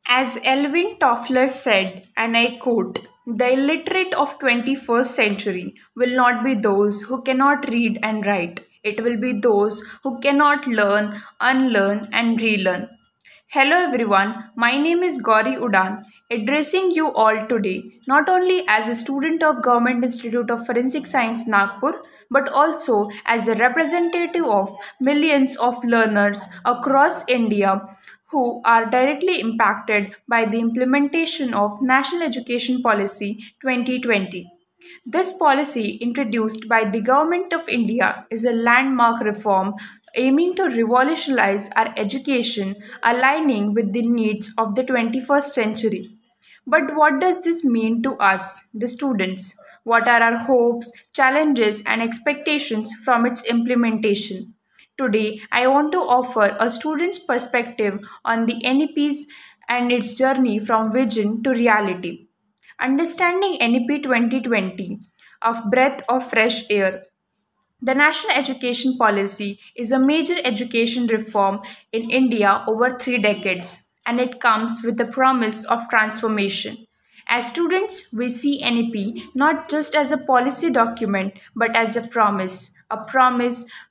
As Elvin Toffler said, and I quote, the illiterate of 21st century will not be those who cannot read and write. It will be those who cannot learn, unlearn and relearn. Hello everyone, my name is Gauri Udan, addressing you all today, not only as a student of Government Institute of Forensic Science Nagpur, but also as a representative of millions of learners across India who are directly impacted by the implementation of National Education Policy 2020. This policy, introduced by the Government of India, is a landmark reform aiming to revolutionize our education, aligning with the needs of the 21st century. But what does this mean to us, the students? What are our hopes, challenges, and expectations from its implementation? Today, I want to offer a student's perspective on the NEPs and its journey from vision to reality. Understanding NEP 2020 of breath of fresh air. The National Education Policy is a major education reform in India over 3 decades, and it comes with the promise of transformation. As students, we see NEP not just as a policy document but as a promise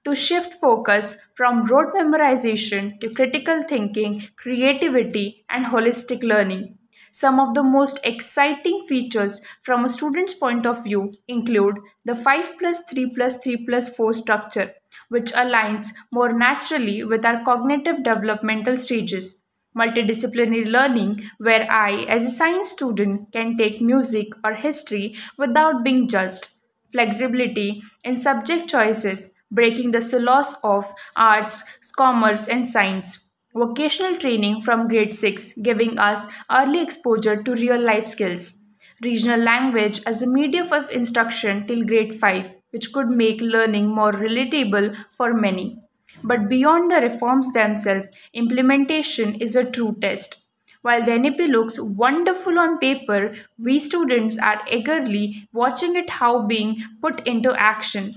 to shift focus from rote memorization to critical thinking, creativity, and holistic learning. Some of the most exciting features from a student's point of view include the 5 plus 3 plus 3 plus 4 structure, which aligns more naturally with our cognitive developmental stages. Multidisciplinary learning, where I, as a science student, can take music or history without being judged. Flexibility in subject choices, breaking the silos of arts, commerce, and science. Vocational training from grade 6, giving us early exposure to real life skills. Regional language as a medium of instruction till grade 5, which could make learning more relatable for many. But beyond the reforms themselves, implementation is a true test. While the NEP looks wonderful on paper, we students are eagerly watching it how being put into action.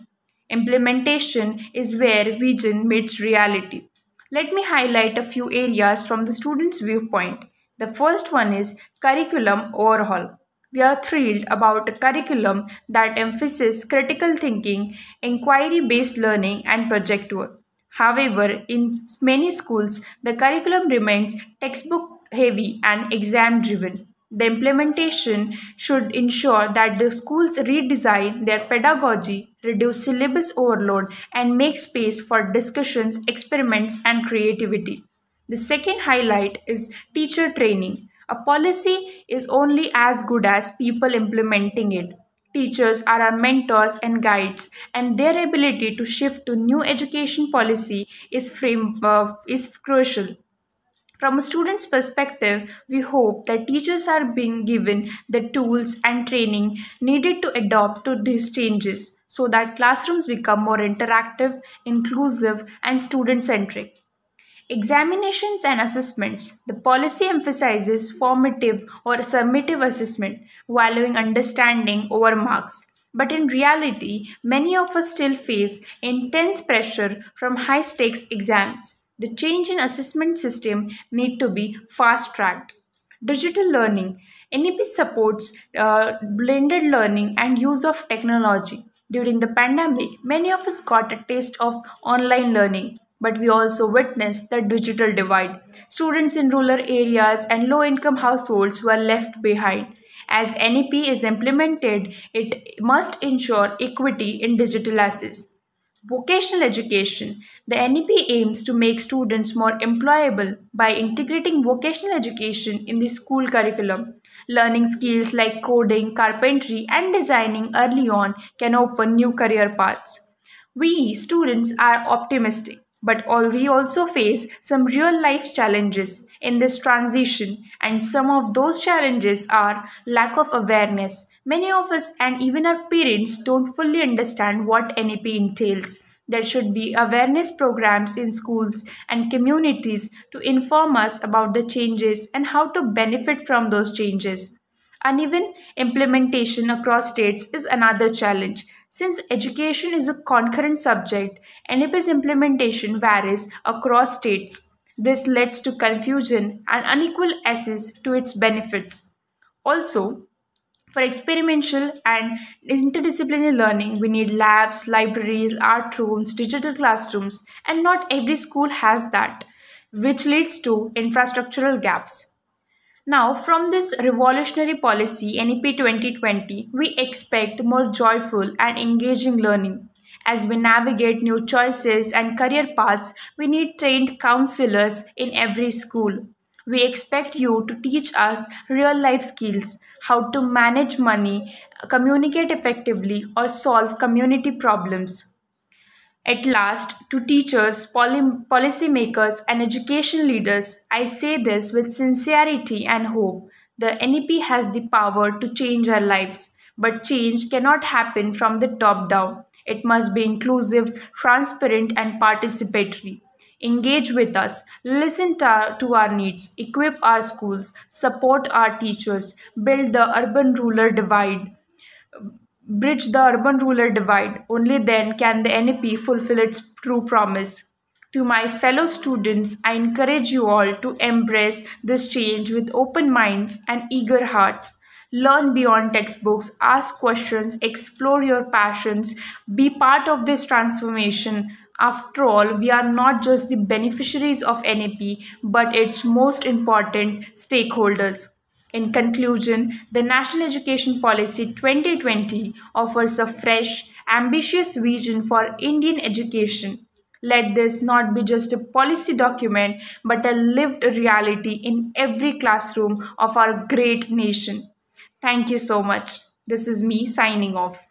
Implementation is where vision meets reality. Let me highlight a few areas from the student's viewpoint. The first one is curriculum overhaul. We are thrilled about a curriculum that emphasizes critical thinking, inquiry based learning, and project work. However, in many schools, the curriculum remains textbook heavy and exam driven. The implementation should ensure that the schools redesign their pedagogy, reduce syllabus overload, and make space for discussions, experiments, and creativity. The second highlight is teacher training. A policy is only as good as people implementing it. Teachers are our mentors and guides, and their ability to shift to new education policy is crucial. From a student's perspective, we hope that teachers are being given the tools and training needed to adapt to these changes so that classrooms become more interactive, inclusive, and student centric. Examinations and assessments. The policy emphasizes formative or summative assessment, valuing understanding over marks. But in reality, many of us still face intense pressure from high stakes exams. The change in assessment system need to be fast tracked. Digital learning. NEP supports blended learning and use of technology. During the pandemic, many of us got a taste of online learning, but we also witnessed the digital divide. Students in rural areas and low income households were left behind. As NEP is implemented, it must ensure equity in digital access. Vocational education. The NEP aims to make students more employable by integrating vocational education in the school curriculum. Learning skills like coding, carpentry, and designing early on can open new career paths. We students are optimistic, but we also face some real life challenges in this transition, and some of those challenges are lack of awareness. Many of us and even our parents don't fully understand what NEP entails. There should be awareness programs in schools and communities to inform us about the changes and how to benefit from those changes. Uneven implementation across states is another challenge. Since education is a concurrent subject, NEP's implementation varies across states. This leads to confusion and unequal access to its benefits. Also, for experiential and interdisciplinary learning, we need labs, libraries, art rooms, digital classrooms, and not every school has that, which leads to infrastructural gaps. Now, from this revolutionary policy, NEP 2020, we expect more joyful and engaging learning. As we navigate new choices and career paths, we need trained counselors in every school. We expect you to teach us real life skills, how to manage money, communicate effectively, or solve community problems. At last, to teachers, policymakers, and education leaders, I say this with sincerity and hope. The NEP has the power to change our lives, but change cannot happen from the top down. It must be inclusive, transparent, and participatory. Engage with us, listen to our needs, equip our schools, support our teachers, build the urban rural divide, bridge the urban rural divide. Only then can the NEP fulfill its true promise. To my fellow students, I encourage you all to embrace this change with open minds and eager hearts. Learn beyond textbooks, ask questions, explore your passions, be part of this transformation. After all, we are not just the beneficiaries of NEP, but its most important stakeholders. In conclusion, the National Education Policy 2020 offers a fresh, ambitious vision for Indian education. Let this not be just a policy document, but a lived reality in every classroom of our great nation. Thank you so much. This is me signing off.